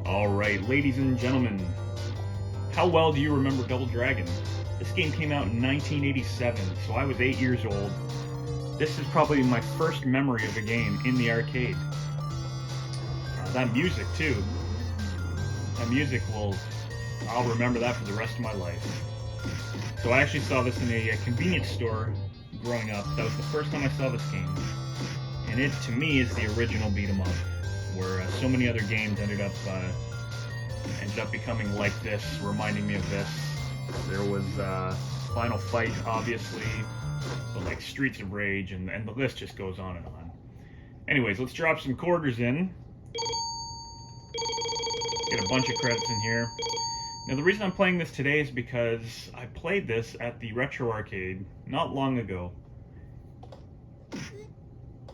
Alright, ladies and gentlemen, how well do you remember Double Dragon? This game came out in 1987, so I was 8 years old. This is probably my first memory of a game in the arcade. That music, too. That music I'll remember that for the rest of my life. So I actually saw this in a convenience store growing up. That was the first time I saw this game. And it, to me, is the original beat 'em up, where so many other games ended up becoming like this, reminding me of this. There was Final Fight, obviously, but like Streets of Rage, and the list just goes on and on. Anyways, let's drop some quarters in. Get a bunch of credits in here. Now, the reason I'm playing this today is because I played this at the Retro Arcade not long ago.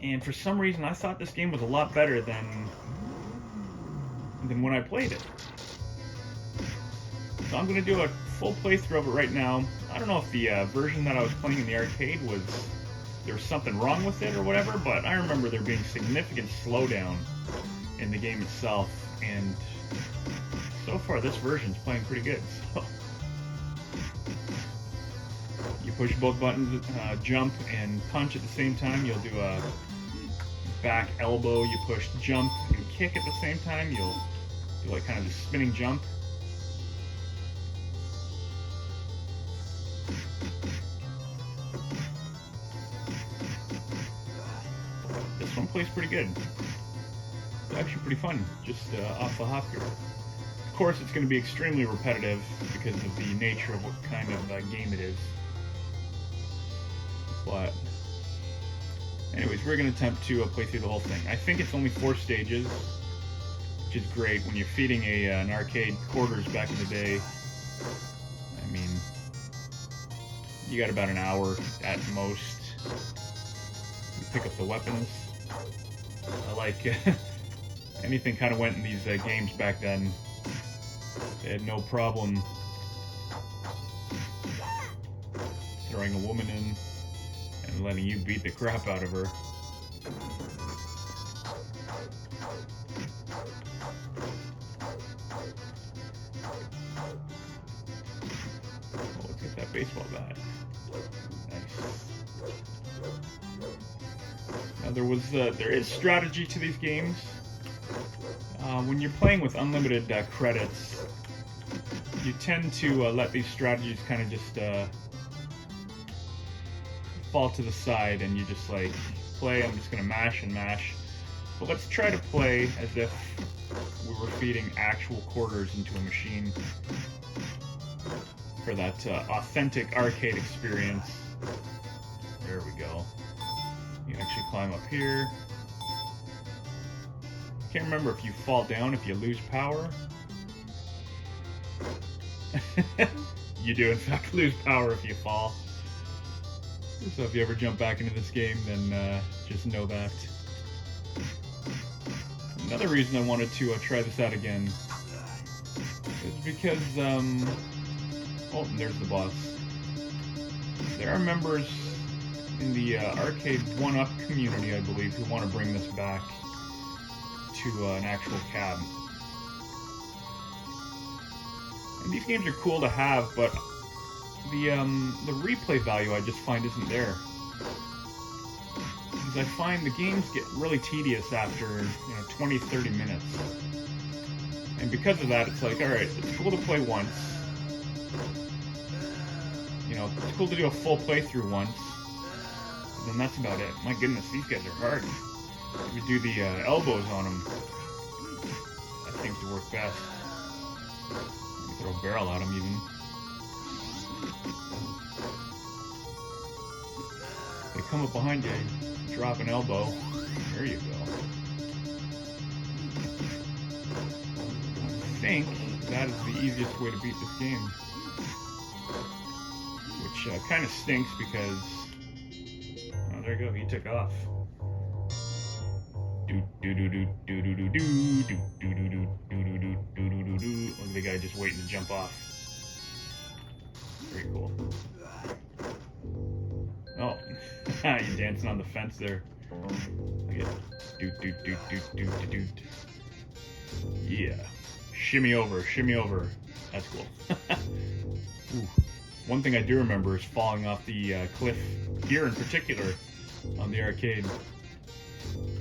And for some reason, I thought this game was a lot better than when I played it. So I'm going to do a full playthrough of it right now. I don't know if the version that I was playing in the arcade there was something wrong with it or whatever, but I remember there being significant slowdown in the game itself, and so far this version's playing pretty good. So you push both buttons, jump and punch at the same time. You'll do a back elbow. You push jump and kick at the same time. You'll do like kind of a spinning jump. This one plays pretty good. It's actually pretty fun, just off the hop here. Of course, it's going to be extremely repetitive because of the nature of what kind of game it is. But anyways, we're going to attempt to play through the whole thing. I think it's only 4 stages, which is great. When you're feeding an arcade quarters back in the day, I mean, you got about an hour at most. You pick up the weapons. I like anything kind of went in these games back then. They had no problem throwing a woman in and letting you beat the crap out of her. Oh, let's get that baseball bat. Nice. Now there is strategy to these games. When you're playing with unlimited credits, you tend to let these strategies kind of just fall to the side, and you just like play. I'm just gonna mash and mash. But let's try to play as if we were feeding actual quarters into a machine for that authentic arcade experience. There we go. You can actually climb up here. I can't remember if you fall down if you lose power. You do in fact lose power if you fall. So if you ever jump back into this game, then just know that. Another reason I wanted to try this out again is because, oh, there's the boss. There are members in the arcade 1-up community, I believe, who want to bring this back to an actual cab. And these games are cool to have, but the replay value I just find isn't there. Because I find the games get really tedious after 20-30 minutes. And because of that, it's like, alright, it's cool to play once. It's cool to do a full playthrough once. But then that's about it. My goodness, these guys are hard. We do the elbows on them. That seems to work best. Throw a barrel at them even. They come up behind you, drop an elbow. There you go. I think that is the easiest way to beat this game. Which kind of stinks because... Oh, there you go, he took off. Look at the guy just waiting to jump off. Very cool. Oh, you're dancing on the fence there. Look at doot. Yeah. shimmy over, shimmy over. That's cool. Ooh. One thing I do remember is falling off the cliff here in particular on the arcade.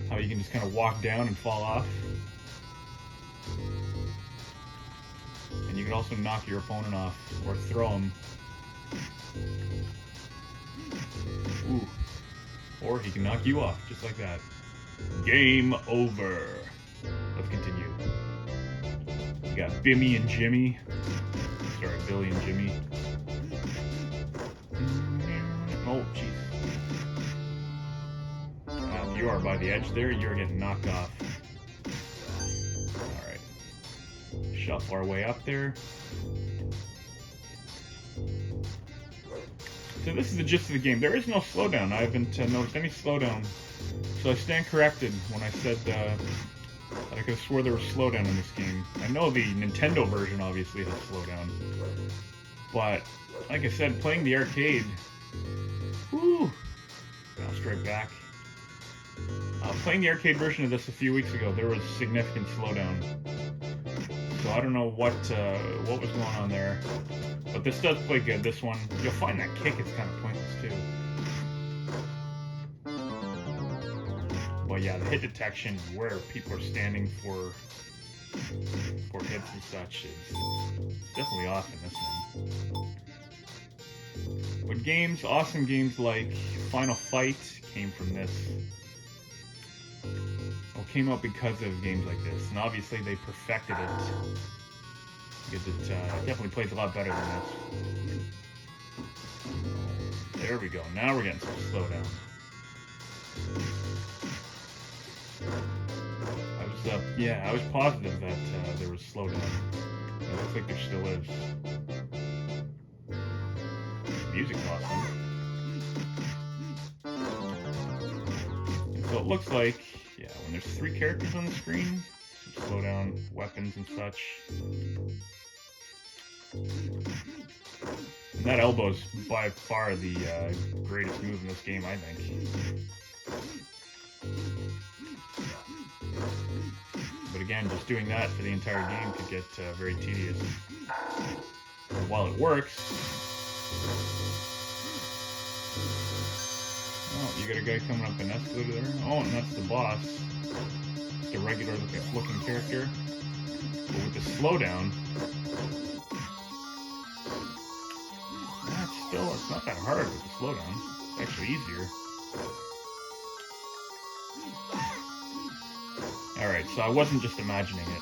How you can just kind of walk down and fall off. And you can also knock your opponent off or throw him. Ooh. Or he can knock you off, just like that. Game over. Let's continue. We got Bimmy and Jimmy. Sorry, Billy and Jimmy. Oh, jeez. If you are by the edge there, you're getting knocked off. Alright. Shuffle our way up there. So this is the gist of the game. There is no slowdown. I haven't noticed any slowdown. So I stand corrected when I said that I could have swore there was slowdown in this game. I know the Nintendo version obviously has slowdown. But, like I said, playing the arcade... Whew! Now straight back. Playing the arcade version of this a few weeks ago, there was significant slowdown. So I don't know what was going on there. But this does play good, this one. You'll find that kick is kind of pointless too. But yeah, the hit detection, where people are standing for hits and such, is definitely off in this one. But games, awesome games like Final Fight came from this. Well, came out because of games like this, and obviously they perfected it. Because it definitely plays a lot better than this. There we go. Now we're getting some slowdown. I was positive that there was slowdown. It looks like there still is. The music's awesome. And so it looks like, yeah, when there's 3 characters on the screen, slow down weapons and such. And that elbow's by far the greatest move in this game, I think. But again, just doing that for the entire game could get very tedious. And while it works... Oh, you got a guy coming up an escalator there? Oh, and that's the boss. Just a regular looking character. But with the slowdown... It's not that hard with the slowdown. It's actually easier. Alright, so I wasn't just imagining it.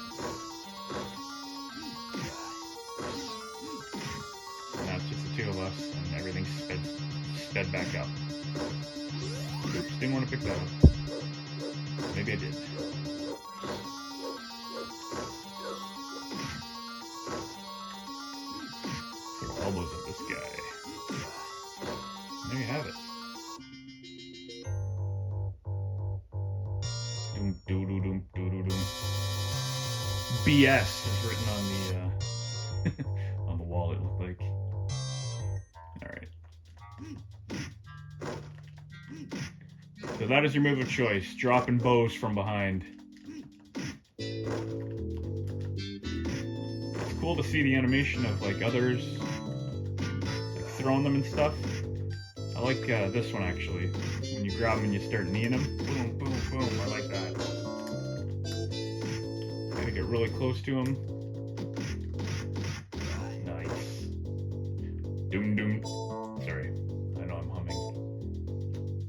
And now it's just the 2 of us, and everything's sped back up. Oops, didn't want to pick that up. Maybe I did. Throw elbows at this guy. There you have it. Doom doo doo doom doo doo doom. BS is written on the on the wall. It looked like. All right. So that is your move of choice: dropping bows from behind. It's cool to see the animation of like others, like throwing them and stuff. I like this one actually. When you grab them and you start kneeing them. Boom, boom, boom. I like that. Gotta get really close to them. Nice. Doom, doom. Sorry. I know I'm humming.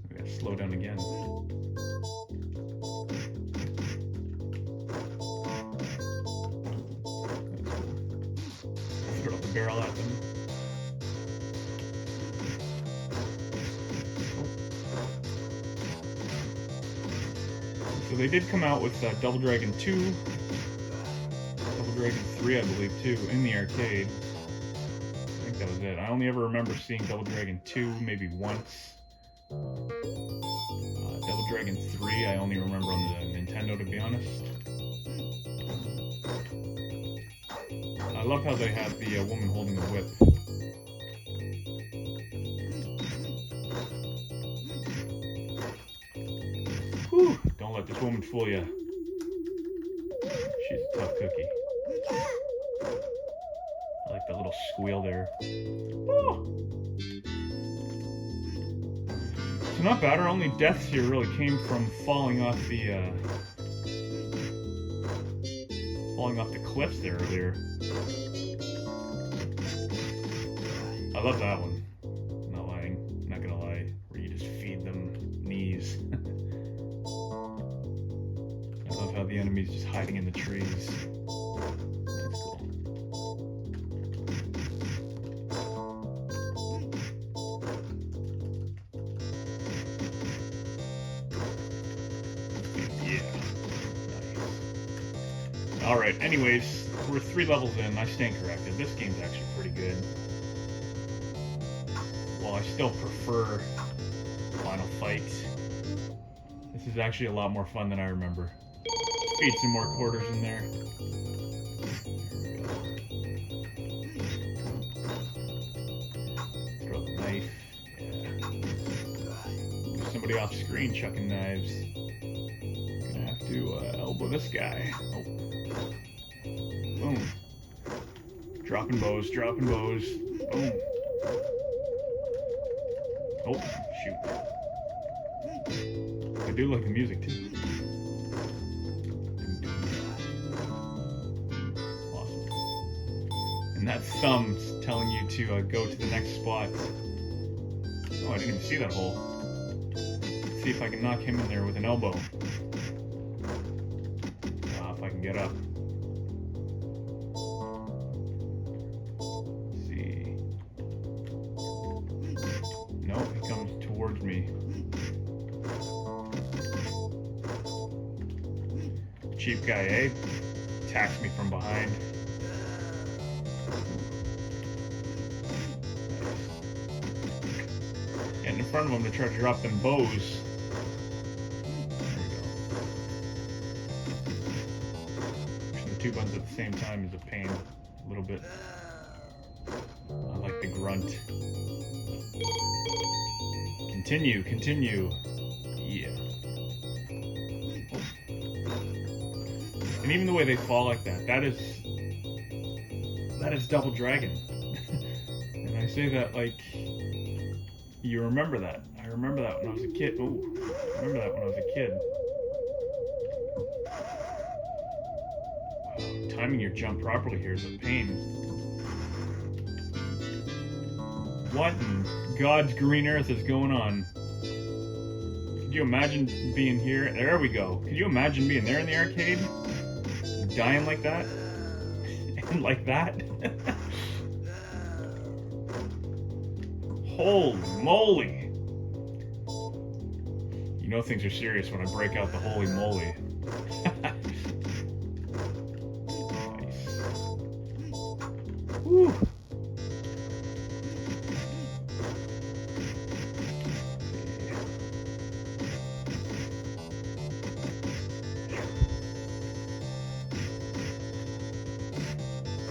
We gotta slow down again. Throw the barrel at them. So they did come out with Double Dragon 2, Double Dragon 3 I believe too, in the arcade. I think that was it. I only ever remember seeing Double Dragon 2 maybe once. Double Dragon 3 I only remember on the Nintendo, to be honest. I love how they have the woman holding the whip. Whew, don't let this woman fool you. She's a tough cookie. I like the little squeal there. Oh. So not bad. Our only deaths here really came from falling off the cliffs there earlier. I love that one. Not lying. Not gonna lie. Where you just feed them knees. I love how the enemy's just hiding in the trees. That's cool. Yeah. Nice. Alright, anyways, we're 3 levels in. I stand corrected. This game's actually pretty good. While I still prefer Final Fight, this is actually a lot more fun than I remember. Feed some more quarters in there. Throw the knife. Yeah. Somebody off screen chucking knives. Gonna have to elbow this guy. Oh. Boom. Dropping bows, dropping bows. Boom. Oh, shoot. I do like the music too. Awesome. And that thumb's telling you to go to the next spot. Oh, I didn't even see that hole. Let's see if I can knock him in there with an elbow. If I can get up. Let's see. Nope, he comes towards me. Cheap guy, eh? Attacks me from behind. And in front of him to try to drop them bows. There we go. Pushing the 2 buttons at the same time is a pain. A little bit. I like the grunt. Continue, continue. Yeah. And even the way they fall like that, that is Double Dragon. And I say that like you remember that. I remember that when I was a kid. Ooh, I remember that when I was a kid. Wow, timing your jump properly here is a pain. What in God's green earth is going on? Could you imagine being here? There we go. Could you imagine being there in the arcade? Dying like that? And like that? Holy moly! You know things are serious when I break out the holy moly. Nice. Woo!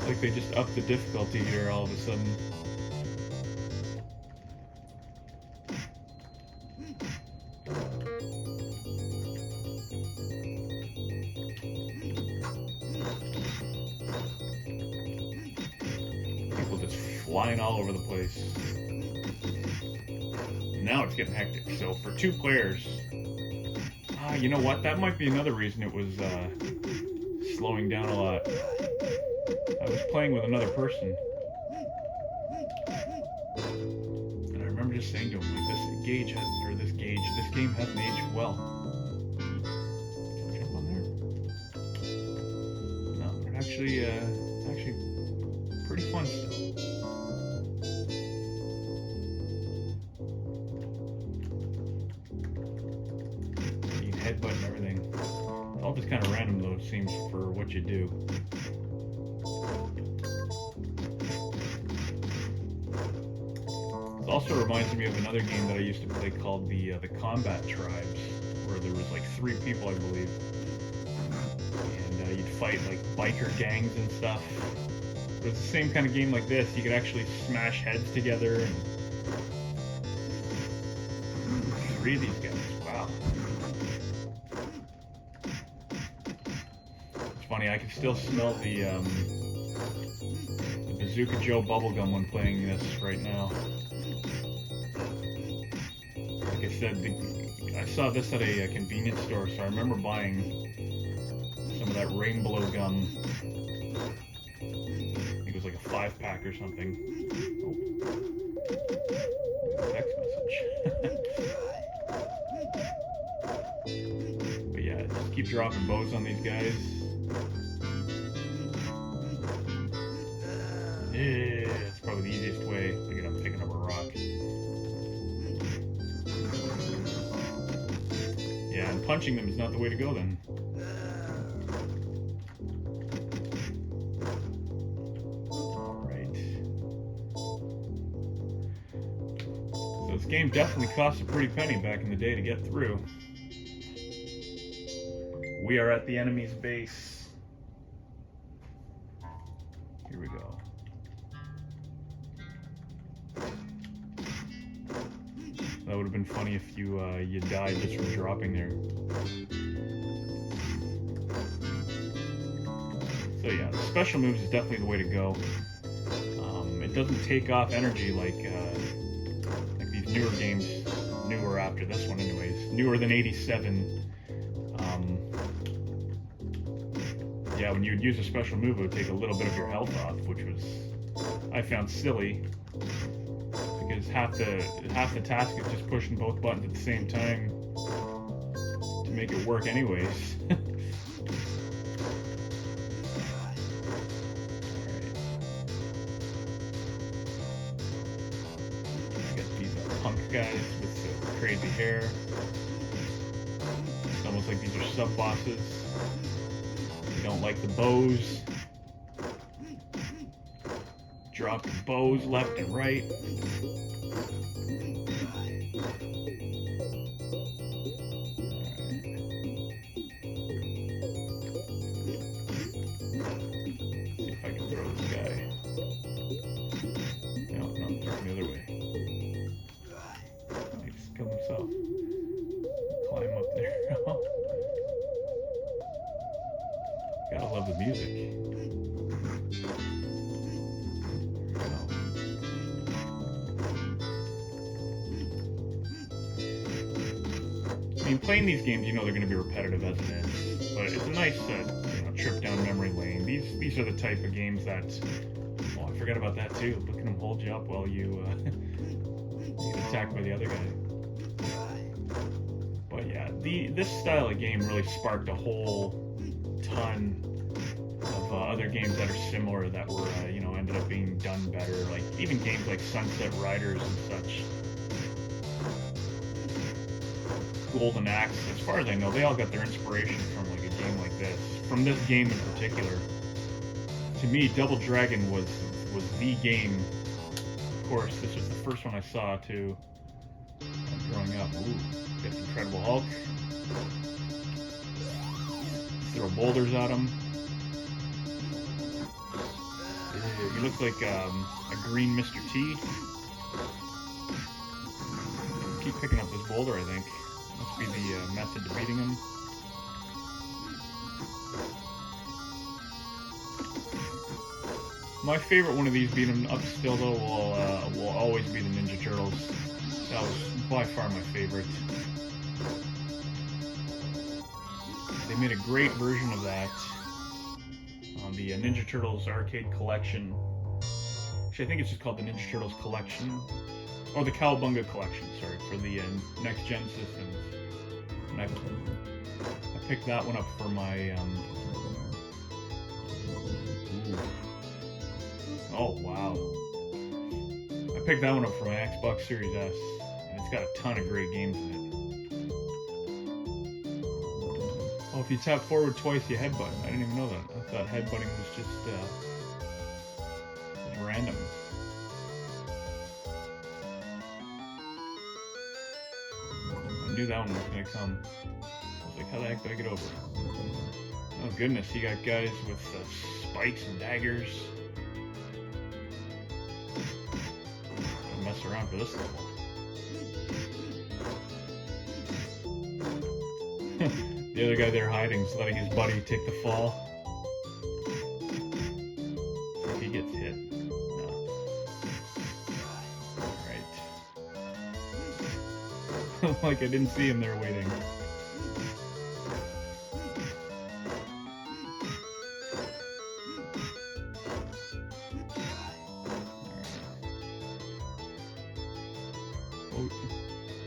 Like they just upped the difficulty here all of a sudden. People just flying all over the place. Now it's getting hectic. So for 2 players, you know what? That might be another reason it was slowing down a lot. I was playing with another person, and I remember just saying to him, like, this game hasn't aged well. Can I jump on there? No, it's actually pretty fun still. You can headbutt and everything. It's all just kind of random though, it seems, for what you do. It also reminds me of another game that I used to play called the Combat Tribes, where there was like 3 people, I believe, and you'd fight like biker gangs and stuff. But it's the same kind of game like this. You could actually smash heads together, and 3 of these guys. Wow. It's funny. I can still smell the Bazooka Joe bubblegum when playing this right now. Like I said, I saw this at a convenience store, so I remember buying some of that Rainbow gum. I think it was like a 5-pack or something. Oh. Text message. But yeah, just keep dropping bows on these guys. Yeah, it's probably the easiest way. Look at I'm picking up a rock. Yeah, and punching them is not the way to go then. Alright. So this game definitely cost a pretty penny back in the day to get through. We are at the enemy's base. Here we go. That would have been funny if you died just from dropping there. So yeah, the special moves is definitely the way to go. It doesn't take off energy like these newer games, newer after this one anyways, newer than 87. Yeah, when you would use a special move, it would take a little bit of your health off, which was, I found silly. Because half the task is just pushing both buttons at the same time to make it work anyways. I got these punk guys with the crazy hair. It's almost like these are sub-bosses. They don't like the bows. Drop your bows left and right. See if I can throw this guy. No, throw him the other way. He just killed himself. Climb up there. Gotta love the music. I mean, playing these games, you know they're going to be repetitive as it is, but it's a nice trip down memory lane. These are the type of games that, oh, I forgot about that too. Look at them hold you up while you get attacked by the other guy. But yeah, this style of game really sparked a whole ton of other games that are similar that were ended up being done better. Like even games like Sunset Riders and such. Golden Axe, as far as I know, they all got their inspiration from like a game like this. From this game in particular. To me, Double Dragon was the game. Of course, this was the first one I saw too. Growing up. Ooh, got the Incredible Hulk. Throw boulders at him. He looks like a green Mr. T. Keep picking up this boulder, I think. Must be the method to beating him. My favorite one of these beat 'em up still though will always be the Ninja Turtles. That was by far my favorite. They made a great version of that on the Ninja Turtles arcade collection. Actually, I think it's just called the Ninja Turtles collection. Or the Cowabunga collection, sorry, for the next gen systems. And I picked that one up for my oh wow. I picked that one up for my Xbox Series S, and it's got a ton of great games in it. Oh, if you tap forward twice, you headbutt. I didn't even know that. I thought headbutting was just random. I knew that one was gonna come. I was like, how the heck do I get over? Oh goodness, you got guys with spikes and daggers. Don't mess around for this level. The other guy there hiding is letting his buddy take the fall. he gets hit. No. Alright. Like I didn't see him there waiting.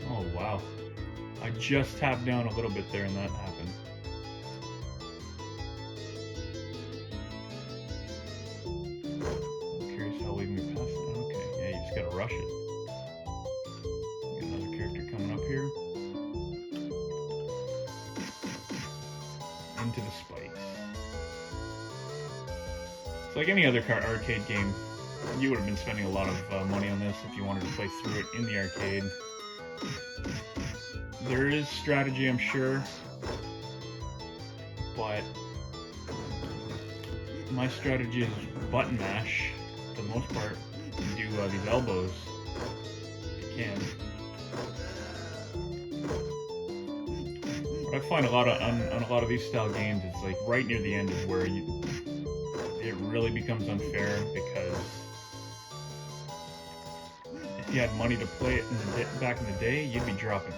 Oh wow. I just tapped down a little bit there and that happened. I'm curious how leading me past that. Okay, yeah, you just gotta rush it. Got another character coming up here. Into the spikes. It's like any other arcade game. You would have been spending a lot of money on this if you wanted to play through it in the arcade. There is strategy, I'm sure, but my strategy is button mash for the most part. You do these elbows if you can. What I find a lot of on a lot of these style games is like right near the end is where it really becomes unfair, because if you had money to play it back in the day, you'd be dropping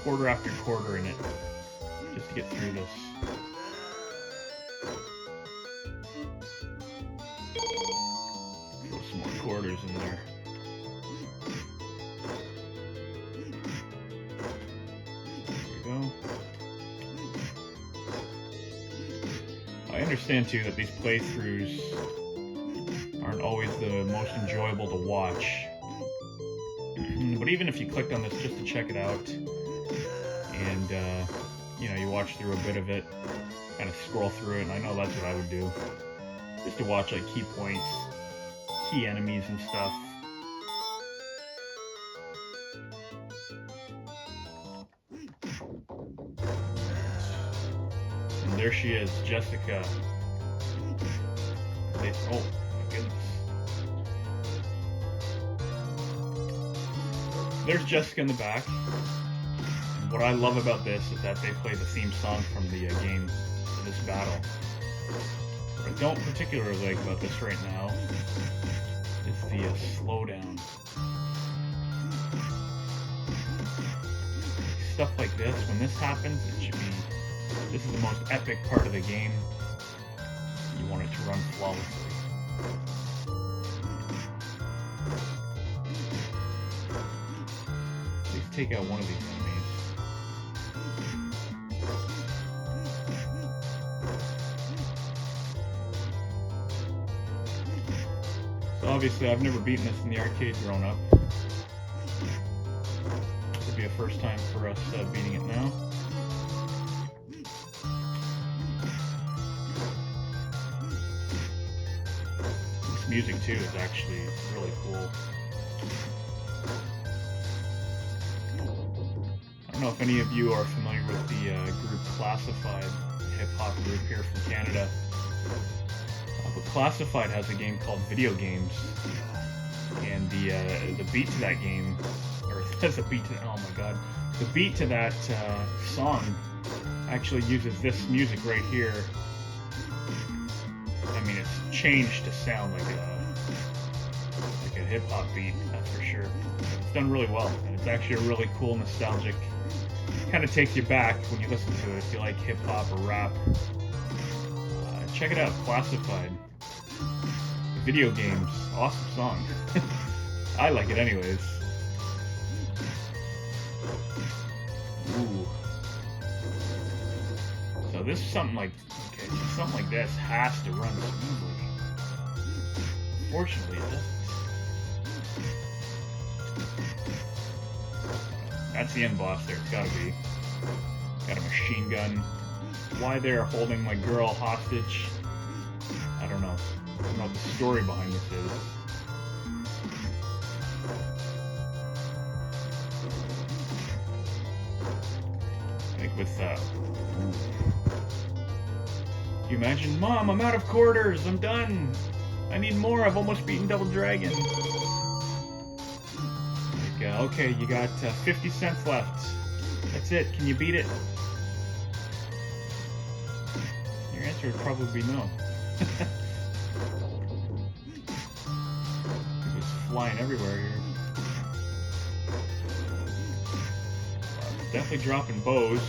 quarter after quarter in it just to get through this. Throw some more quarters in there. There we go. I understand too that these playthroughs aren't always the most enjoyable to watch. But even if you clicked on this just to check it out, and you know, you watch through a bit of it, kind of scroll through it, and I know that's what I would do, just to watch like key points, key enemies and stuff. And there she is, Jessica. Oh my goodness. There's Jessica in the back. What I love about this is that they play the theme song from the game for this battle. What I don't particularly like about this right now is the slowdown. Stuff like this, when this happens, this is the most epic part of the game. You want it to run flawlessly. Please take out one of these enemies. Obviously, I've never beaten this in the arcade growing up. It'd be a first time for us beating it now. This music too is actually really cool. I don't know if any of you are familiar with the group Classified, a hip-hop group here from Canada. But Classified has a game called Video Games, and the beat to that game, or the beat to, oh my god, the beat to that song actually uses this music right here. I mean, it's changed to sound like a hip hop beat, that's for sure. It's done really well, and it's actually a really cool, nostalgic. Kind of takes you back when you listen to it if you like hip hop or rap. Check it out, Classified. Video Games, awesome song. I like it anyways. Ooh. So this is something like, okay, so something like this has to run smoothly. Fortunately, it doesn't. That's the end boss there, it's gotta be. Got a machine gun. Why they're holding my girl hostage, I don't know. I don't know what the story behind this is. I think with can you imagine, Mom, I'm out of quarters, I'm done. I need more, I've almost beaten Double Dragon. Like, okay, you got 50 cents left. That's it, can you beat it? Your answer would probably be no. flying everywhere here. Definitely dropping bows.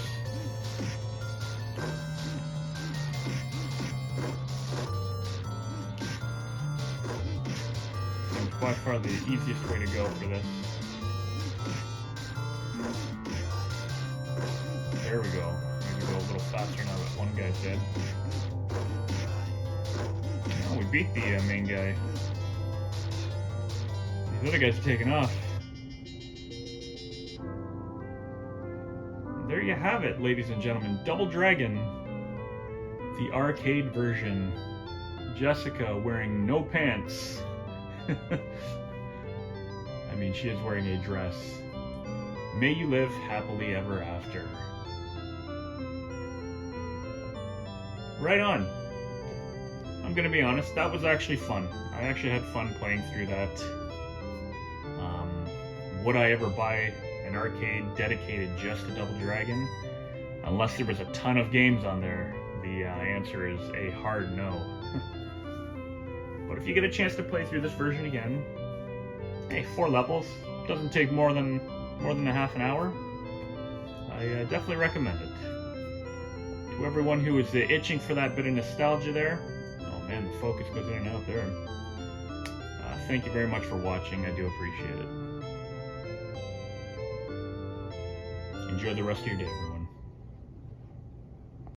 Seems by far the easiest way to go for this. There we go. Maybe go a little faster now that one guy's dead. Oh, we beat the main guy. These other guys are taking off. There you have it, ladies and gentlemen. Double Dragon, the arcade version. Jessica wearing no pants. I mean, she is wearing a dress. May you live happily ever after. Right on. I'm gonna be honest, that was actually fun. I actually had fun playing through that. Would I ever buy an arcade dedicated just to Double Dragon? Unless there was a ton of games on there, the answer is a hard no. But if you get a chance to play through this version again, hey, 4 levels, doesn't take more than a half an hour. I definitely recommend it. To everyone who is itching for that bit of nostalgia there, oh man, the focus goes in and out there. Thank you very much for watching, I do appreciate it. Enjoy the rest of your day, everyone.